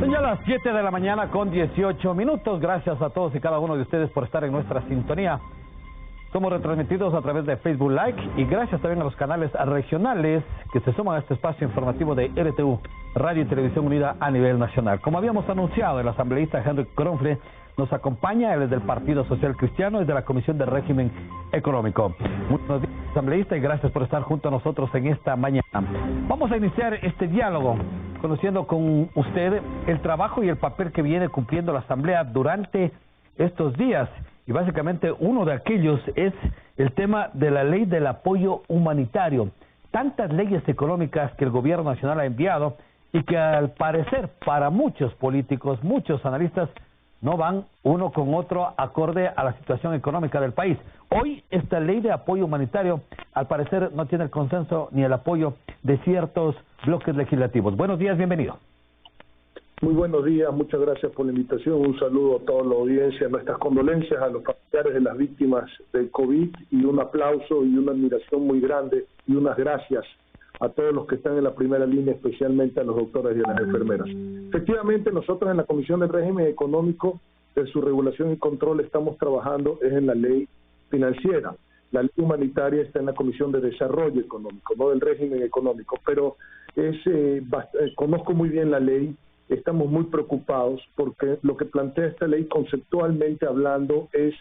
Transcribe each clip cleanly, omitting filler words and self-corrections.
Son ya las 7 de la mañana con 18 minutos. Gracias a todos y cada uno de ustedes por estar en nuestra sintonía. Somos retransmitidos a través de Facebook Live y gracias también a los canales regionales que se suman a este espacio informativo de RTU, Radio y Televisión Unida a nivel nacional. Como habíamos anunciado, el asambleísta Henry Kronfle nos acompaña, él es del Partido Social Cristiano y de la Comisión de Régimen Económico. Buenos días, asambleísta, y gracias por estar junto a nosotros en esta mañana. Vamos a iniciar este diálogo conociendo con usted el trabajo y el papel que viene cumpliendo la Asamblea durante estos días. Y básicamente uno de aquellos es el tema de la ley del apoyo humanitario. Tantas leyes económicas que el gobierno nacional ha enviado y que al parecer para muchos políticos, muchos analistas, no van uno con otro acorde a la situación económica del país. Hoy esta ley de apoyo humanitario al parecer no tiene el consenso ni el apoyo de ciertos bloques legislativos. Buenos días, bienvenido. Muy buenos días, muchas gracias por la invitación. Un saludo a toda la audiencia, nuestras condolencias a los familiares de las víctimas del COVID y un aplauso y una admiración muy grande y unas gracias a todos los que están en la primera línea, especialmente a los doctores y a las enfermeras. Efectivamente, nosotros en la Comisión de Régimen Económico, de su regulación y control, estamos trabajando es en la ley financiera. La ley humanitaria está en la Comisión de Desarrollo Económico, no del régimen económico, pero conozco muy bien la ley. Estamos muy preocupados porque lo que plantea esta ley conceptualmente hablando es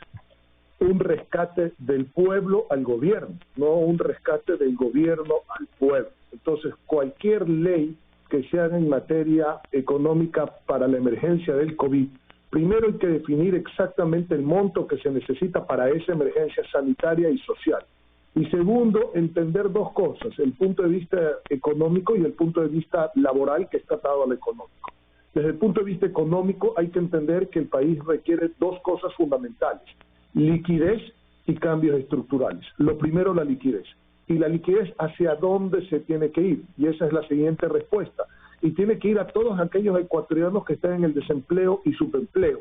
un rescate del pueblo al gobierno, no un rescate del gobierno al pueblo. Entonces, cualquier ley que se haga en materia económica para la emergencia del COVID, primero hay que definir exactamente el monto que se necesita para esa emergencia sanitaria y social. Y segundo, entender dos cosas, el punto de vista económico y el punto de vista laboral que está atado al económico. Desde el punto de vista económico hay que entender que el país requiere dos cosas fundamentales, liquidez y cambios estructurales. Lo primero, la liquidez. Y la liquidez, ¿hacia dónde se tiene que ir? Y esa es la siguiente respuesta. Y tiene que ir a todos aquellos ecuatorianos que están en el desempleo y subempleo,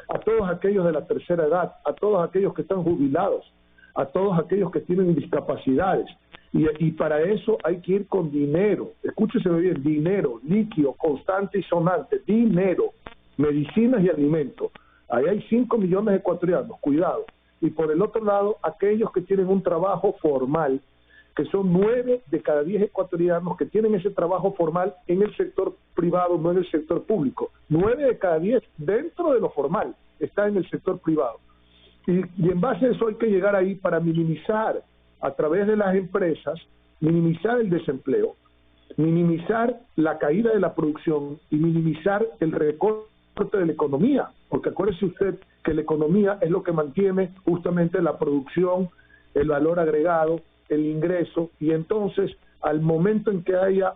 a todos aquellos de la tercera edad, a todos aquellos que están jubilados, a todos aquellos que tienen discapacidades. Y para eso hay que ir con dinero, escúchese bien, dinero, líquido, constante y sonante, dinero, medicinas y alimentos. Ahí hay 5 millones de ecuatorianos, cuidado. Y por el otro lado, aquellos que tienen un trabajo formal, que son 9 de cada 10 ecuatorianos que tienen ese trabajo formal en el sector privado, no en el sector público. 9 de cada 10 dentro de lo formal está en el sector privado. Y en base a eso hay que llegar ahí para minimizar a través de las empresas, minimizar el desempleo, minimizar la caída de la producción y minimizar el recorte de la economía, porque acuérdese usted que la economía es lo que mantiene justamente la producción, el valor agregado, el ingreso, y entonces al momento en que haya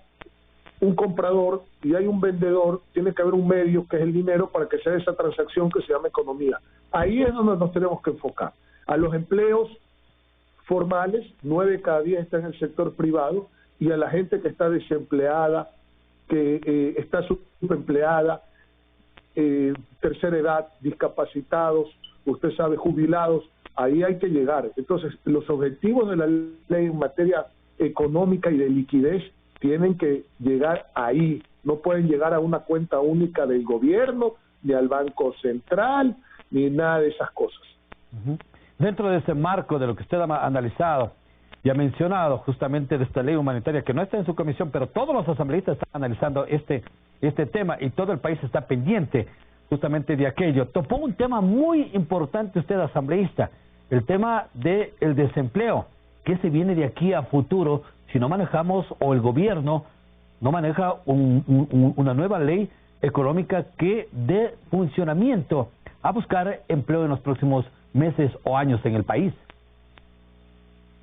un comprador y hay un vendedor, tiene que haber un medio que es el dinero para que sea esa transacción que se llama economía. Ahí es donde nos tenemos que enfocar. A los empleos formales, 9 de cada 10 están en el sector privado, y a la gente que está desempleada, que está subempleada, tercera edad, discapacitados, usted sabe, jubilados, ahí hay que llegar. Entonces, los objetivos de la ley en materia económica y de liquidez tienen que llegar ahí, no pueden llegar a una cuenta única del gobierno, ni al Banco Central, ni nada de esas cosas. Dentro de ese marco de lo que usted ha analizado y ha mencionado justamente de esta ley humanitaria que no está en su comisión, pero todos los asambleístas están analizando este tema y todo el país está pendiente justamente de aquello. Topó un tema muy importante usted, asambleísta, el tema del desempleo. ¿Qué se viene de aquí a futuro si no manejamos o el gobierno no maneja una nueva ley económica que dé funcionamiento a buscar empleo en los próximos meses o años en el país?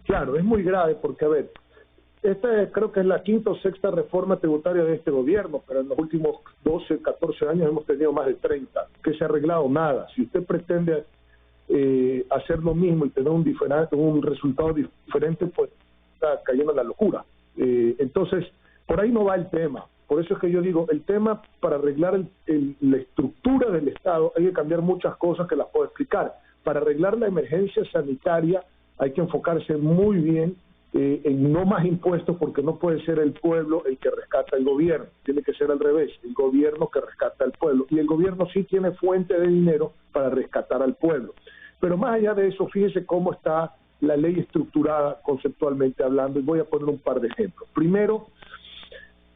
Claro, es muy grave porque, a ver, esta creo que es la quinta o sexta reforma tributaria de este gobierno, pero en los últimos 12, 14 años hemos tenido más de 30, que se ha arreglado nada. Si usted pretende hacer lo mismo y tener un resultado diferente, pues está cayendo en la locura. Entonces, por ahí no va el tema. Por eso es que yo digo, el tema para arreglar la estructura del Estado hay que cambiar muchas cosas que las puedo explicar. Para arreglar la emergencia sanitaria hay que enfocarse muy bien en no más impuestos, porque no puede ser el pueblo el que rescata al gobierno, tiene que ser al revés, el gobierno que rescata al pueblo, y el gobierno sí tiene fuente de dinero para rescatar al pueblo. Pero más allá de eso, fíjese cómo está la ley estructurada conceptualmente hablando, y voy a poner un par de ejemplos. Primero,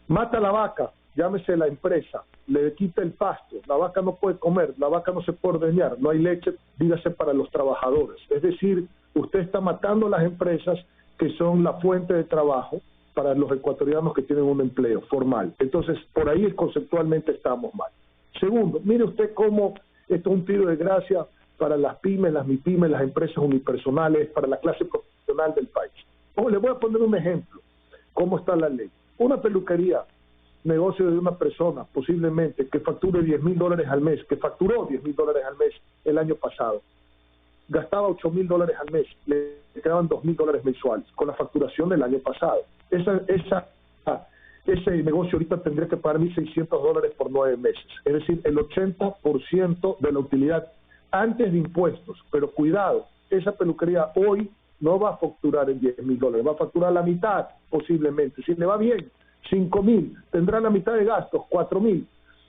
mata la vaca, llámese la empresa, le quita el pasto, la vaca no puede comer, la vaca no se puede ordeñar, no hay leche, dígase para los trabajadores. Es decir, usted está matando las empresas que son la fuente de trabajo para los ecuatorianos que tienen un empleo formal. Entonces, por ahí conceptualmente estamos mal. Segundo, mire usted cómo esto es un tiro de gracia para las pymes, las MIPYMES, las empresas unipersonales, para la clase profesional del país. Le voy a poner un ejemplo, cómo está la ley. Una peluquería, negocio de una persona, posiblemente, que facture $10,000 al mes, que facturó $10,000 al mes el año pasado, gastaba $8,000 al mes, le quedaban $2,000 mensuales, con la facturación del año pasado. Ese negocio ahorita tendría que pagar $1,600 por 9 meses, es decir, el 80% de la utilidad antes de impuestos. Pero cuidado, esa peluquería hoy no va a facturar en $10,000, va a facturar la mitad posiblemente. Si le va bien, $5,000, tendrá la mitad de gastos, $4,000,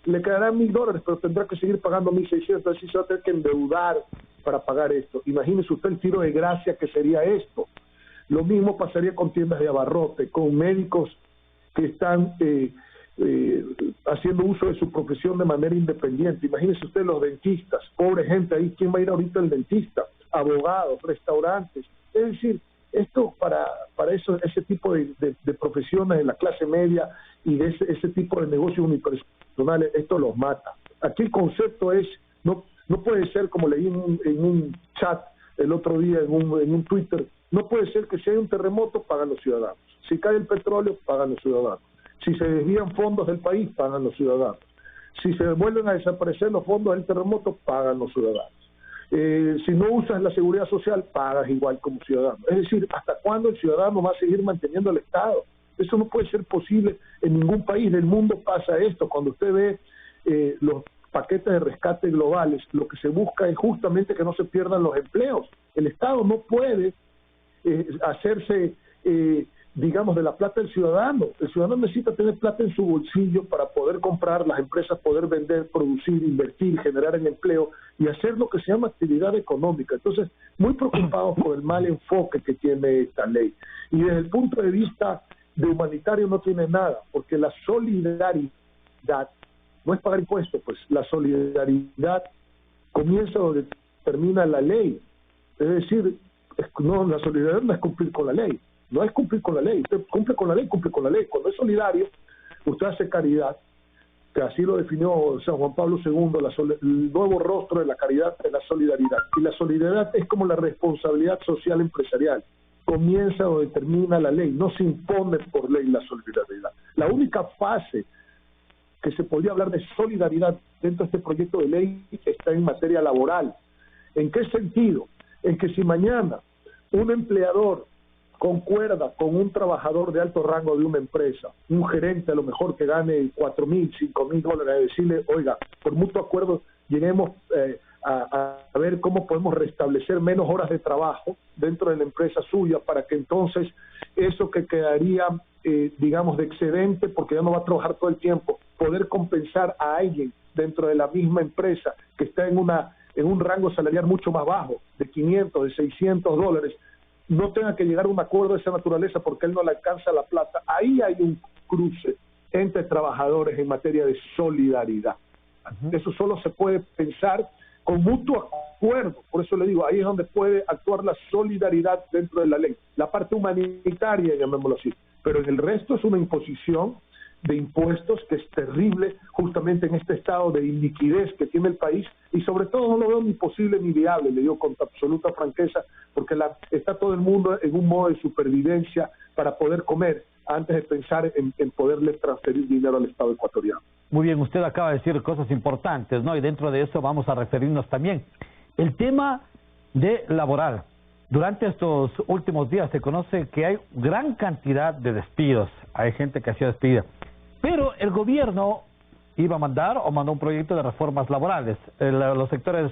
le quedarán $1,000, pero tendrá que seguir pagando $1,600, entonces se va a tener que endeudar para pagar esto. Imagínese usted el tiro de gracia que sería esto. Lo mismo pasaría con tiendas de abarrote, con médicos que están haciendo uso de su profesión de manera independiente. Imagínese usted los dentistas, pobre gente ahí, ¿quién va a ir ahorita al dentista? Abogados, restaurantes. Es decir, esto para ese tipo de profesiones de la clase media y de ese tipo de negocios unipersonales, esto los mata. Aquí el concepto es, no puede ser, como leí en un chat el otro día, en un Twitter, no puede ser que si hay un terremoto, pagan los ciudadanos. Si cae el petróleo, pagan los ciudadanos. Si se desvían fondos del país, pagan los ciudadanos. Si se vuelven a desaparecer los fondos del terremoto, pagan los ciudadanos. Si no usas la seguridad social, pagas igual como ciudadano. Es decir, ¿hasta cuándo el ciudadano va a seguir manteniendo el Estado? Eso no puede ser posible. En ningún país del mundo pasa esto. Cuando usted ve los paquetes de rescate globales, lo que se busca es justamente que no se pierdan los empleos. El Estado no puede hacerse, digamos, de la plata del ciudadano. El ciudadano necesita tener plata en su bolsillo para poder comprar, las empresas poder vender, producir, invertir, generar en empleo y hacer lo que se llama actividad económica. Entonces, muy preocupados por el mal enfoque que tiene esta ley. Y desde el punto de vista de humanitario no tiene nada, porque la solidaridad no es pagar impuestos, pues la solidaridad comienza donde termina la ley. Es decir, la solidaridad no es cumplir con la ley, no es cumplir con la ley. Usted cumple con la ley, cumple con la ley. Cuando es solidario, usted hace caridad, que así lo definió San Juan Pablo II, el nuevo rostro de la caridad es la solidaridad. Y la solidaridad es como la responsabilidad social empresarial. Comienza donde termina la ley, no se impone por ley la solidaridad. La única fase que se podría hablar de solidaridad dentro de este proyecto de ley está en materia laboral. ¿En qué sentido? En que si mañana un empleador concuerda con un trabajador de alto rango de una empresa, un gerente a lo mejor que gane $4,000, $5,000, decirle, oiga, por mutuo acuerdo lleguemos a ver cómo podemos restablecer menos horas de trabajo dentro de la empresa suya para que entonces eso que quedaría, digamos, de excedente, porque ya no va a trabajar todo el tiempo, poder compensar a alguien dentro de la misma empresa que está en un rango salarial mucho más bajo, de $500, de $600, no tenga que llegar a un acuerdo de esa naturaleza porque él no le alcanza la plata. Ahí hay un cruce entre trabajadores en materia de solidaridad. Eso solo se puede pensar con mutuo acuerdo. Por eso le digo, ahí es donde puede actuar la solidaridad dentro de la ley. La parte humanitaria, llamémoslo así. Pero en el resto es una imposición de impuestos que es terrible justamente en este estado de iliquidez que tiene el país, y sobre todo no lo veo ni posible ni viable, le digo con absoluta franqueza, porque está todo el mundo en un modo de supervivencia para poder comer antes de pensar en poderle transferir dinero al Estado ecuatoriano. Muy bien, usted acaba de decir cosas importantes, ¿no? Y dentro de eso vamos a referirnos también. El tema de laboral. Durante estos últimos días se conoce que hay gran cantidad de despidos. Hay gente que ha sido despedida. Pero el gobierno iba a mandar o mandó un proyecto de reformas laborales. Los sectores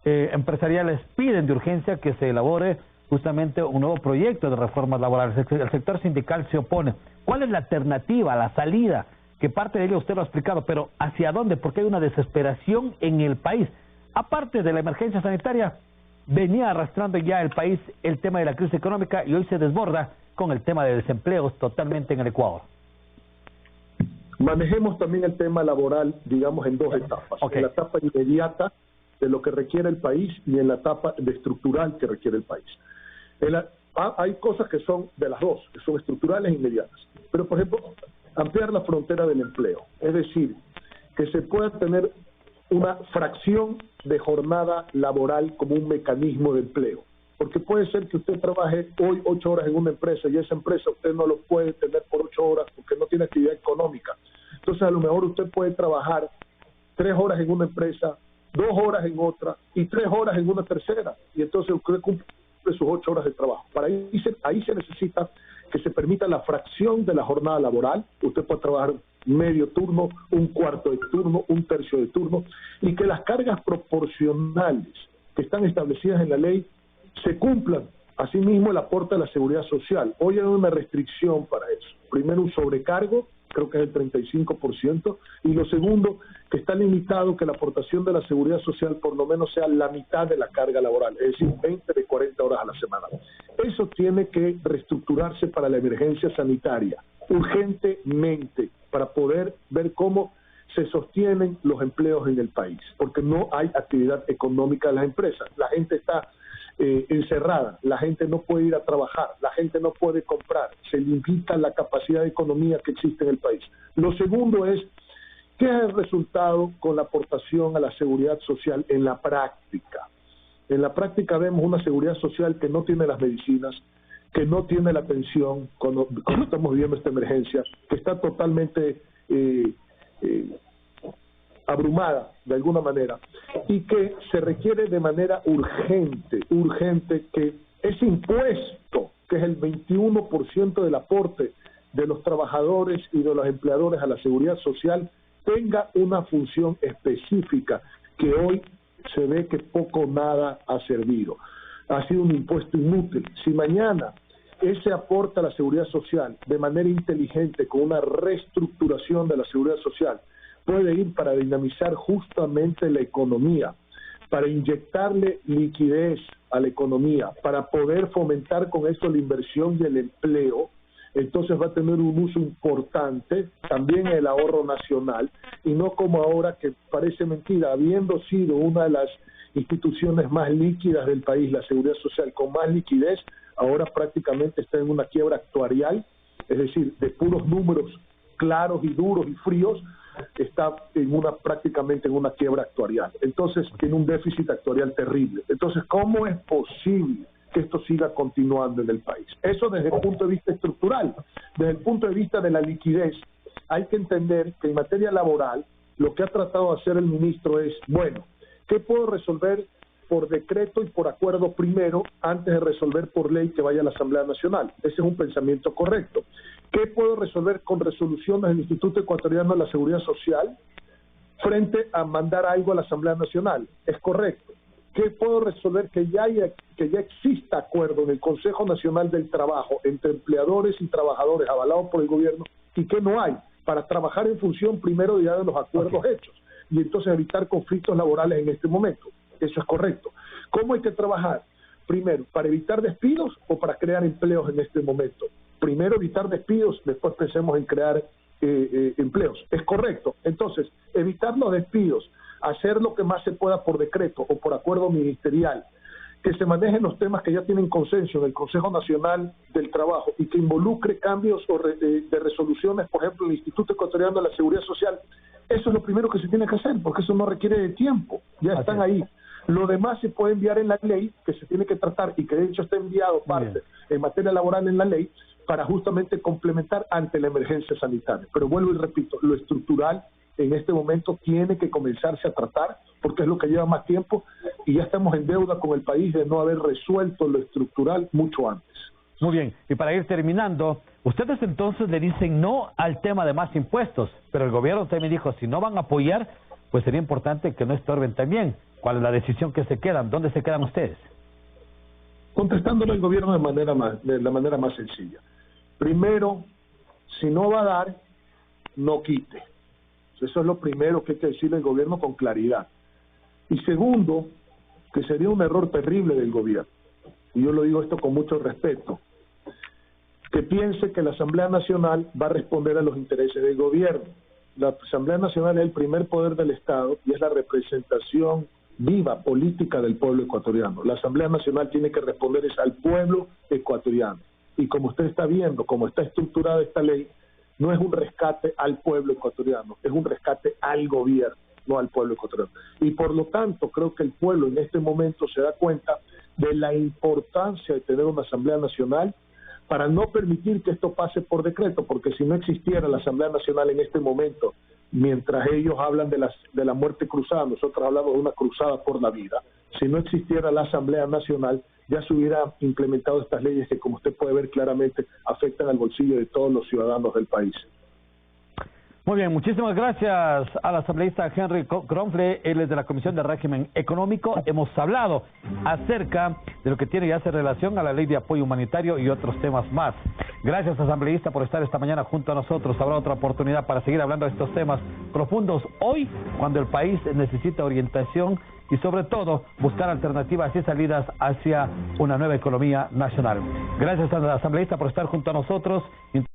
empresariales piden de urgencia que se elabore justamente un nuevo proyecto de reformas laborales. El sector sindical se opone. ¿Cuál es la alternativa, la salida? Que parte de ello usted lo ha explicado, pero ¿hacia dónde? Porque hay una desesperación en el país. Aparte de la emergencia sanitaria, venía arrastrando ya el país el tema de la crisis económica y hoy se desborda con el tema de desempleos totalmente en el Ecuador. Manejemos también el tema laboral, digamos, en dos etapas. Okay. En la etapa inmediata de lo que requiere el país y en la etapa de estructural que requiere el país. Hay cosas que son de las dos, que son estructurales e inmediatas. Pero, por ejemplo, ampliar la frontera del empleo. Es decir, que se pueda tener una fracción de jornada laboral como un mecanismo de empleo. Porque puede ser que usted trabaje hoy 8 horas en una empresa y esa empresa usted no lo puede tener por 8 horas porque no tiene actividad económica. Entonces, a lo mejor usted puede trabajar 3 horas en una empresa, 2 horas en otra y 3 horas en una tercera. Y entonces usted cumple sus 8 horas de trabajo. Para ahí se necesita que se permita la fracción de la jornada laboral. Usted puede trabajar medio turno, un cuarto de turno, un tercio de turno, y que las cargas proporcionales que están establecidas en la ley se cumplan. Asimismo, el aporte a la seguridad social. Hoy hay una restricción para eso. Primero, un sobrecargo, creo que es el 35%, y lo segundo, que está limitado que la aportación de la seguridad social por lo menos sea la mitad de la carga laboral, es decir, 20 de 40 horas a la semana. Eso tiene que reestructurarse para la emergencia sanitaria, urgentemente, para poder ver cómo se sostienen los empleos en el país, porque no hay actividad económica de las empresas. La gente está encerrada, la gente no puede ir a trabajar, la gente no puede comprar, se limita la capacidad de economía que existe en el país. Lo segundo es, ¿qué es el resultado con la aportación a la seguridad social en la práctica? En la práctica vemos una seguridad social que no tiene las medicinas, que no tiene la atención cuando estamos viviendo esta emergencia, que está totalmente abrumada de alguna manera, y que se requiere de manera urgente que ese impuesto, que es el 21% del aporte de los trabajadores y de los empleadores a la seguridad social, tenga una función específica que hoy se ve que poco o nada ha servido. Ha sido un impuesto inútil. Si mañana ese aporte a la seguridad social de manera inteligente, con una reestructuración de la seguridad social, puede ir para dinamizar justamente la economía, para inyectarle liquidez a la economía, para poder fomentar con eso la inversión y el empleo, entonces va a tener un uso importante, también el ahorro nacional, y no como ahora que parece mentira, habiendo sido una de las instituciones más líquidas del país, la seguridad social con más liquidez, ahora prácticamente está en una quiebra actuarial, es decir, de puros números claros y duros y fríos, está prácticamente en una quiebra actuarial. Entonces tiene un déficit actuarial terrible. Entonces, ¿cómo es posible que esto siga continuando en el país? Eso desde el punto de vista estructural. Desde el punto de vista de la liquidez, hay que entender que en materia laboral lo que ha tratado de hacer el ministro es, bueno, ¿qué puedo resolver por decreto y por acuerdo primero antes de resolver por ley que vaya a la Asamblea Nacional? Ese es un pensamiento correcto. ¿Qué puedo resolver con resoluciones del Instituto Ecuatoriano de la Seguridad Social frente a mandar algo a la Asamblea Nacional? Es correcto. ¿Qué puedo resolver que ya exista acuerdo en el Consejo Nacional del Trabajo entre empleadores y trabajadores avalado por el gobierno y que no hay para trabajar en función primero ya de los acuerdos hechos y entonces evitar conflictos laborales en este momento? Eso es correcto. ¿Cómo hay que trabajar? Primero, ¿para evitar despidos o para crear empleos en este momento? Primero evitar despidos, después pensemos en crear empleos. Es correcto. Entonces, evitar los despidos, hacer lo que más se pueda por decreto o por acuerdo ministerial, que se manejen los temas que ya tienen consenso en el Consejo Nacional del Trabajo y que involucre cambios de resoluciones, por ejemplo, el Instituto Ecuatoriano de la Seguridad Social. Eso es lo primero que se tiene que hacer, porque eso no requiere de tiempo. Ya están ahí. Lo demás se puede enviar en la ley, que se tiene que tratar y que de hecho está enviado parte en materia laboral en la ley, para justamente complementar ante la emergencia sanitaria. Pero vuelvo y repito, lo estructural en este momento tiene que comenzarse a tratar, porque es lo que lleva más tiempo, y ya estamos en deuda con el país de no haber resuelto lo estructural mucho antes. Muy bien, y para ir terminando, ustedes entonces le dicen no al tema de más impuestos, pero el gobierno también dijo, si no van a apoyar, pues sería importante que no estorben también. ¿Cuál es la decisión que se quedan? ¿Dónde se quedan ustedes? Contestándole al gobierno de la manera más sencilla. Primero, si no va a dar, no quite. Eso es lo primero que hay que decirle al gobierno con claridad. Y segundo, que sería un error terrible del gobierno, y yo lo digo esto con mucho respeto, que piense que la Asamblea Nacional va a responder a los intereses del gobierno. La Asamblea Nacional es el primer poder del Estado y es la representación viva política del pueblo ecuatoriano. La Asamblea Nacional tiene que responder al pueblo ecuatoriano. Y como usted está viendo, como está estructurada esta ley, no es un rescate al pueblo ecuatoriano, es un rescate al gobierno, no al pueblo ecuatoriano. Y por lo tanto, creo que el pueblo en este momento se da cuenta de la importancia de tener una Asamblea Nacional para no permitir que esto pase por decreto, porque si no existiera la Asamblea Nacional en este momento, mientras ellos hablan de la muerte cruzada, nosotros hablamos de una cruzada por la vida, si no existiera la Asamblea Nacional, ya se hubiera implementado estas leyes que, como usted puede ver claramente, afectan al bolsillo de todos los ciudadanos del país. Muy bien, muchísimas gracias al asambleísta Henry Kronfle, él es de la Comisión de Régimen Económico. Hemos hablado acerca de lo que tiene y hace relación a la ley de apoyo humanitario y otros temas más. Gracias, asambleísta, por estar esta mañana junto a nosotros. Habrá otra oportunidad para seguir hablando de estos temas profundos hoy, cuando el país necesita orientación y sobre todo buscar alternativas y salidas hacia una nueva economía nacional. Gracias al asambleísta por estar junto a nosotros.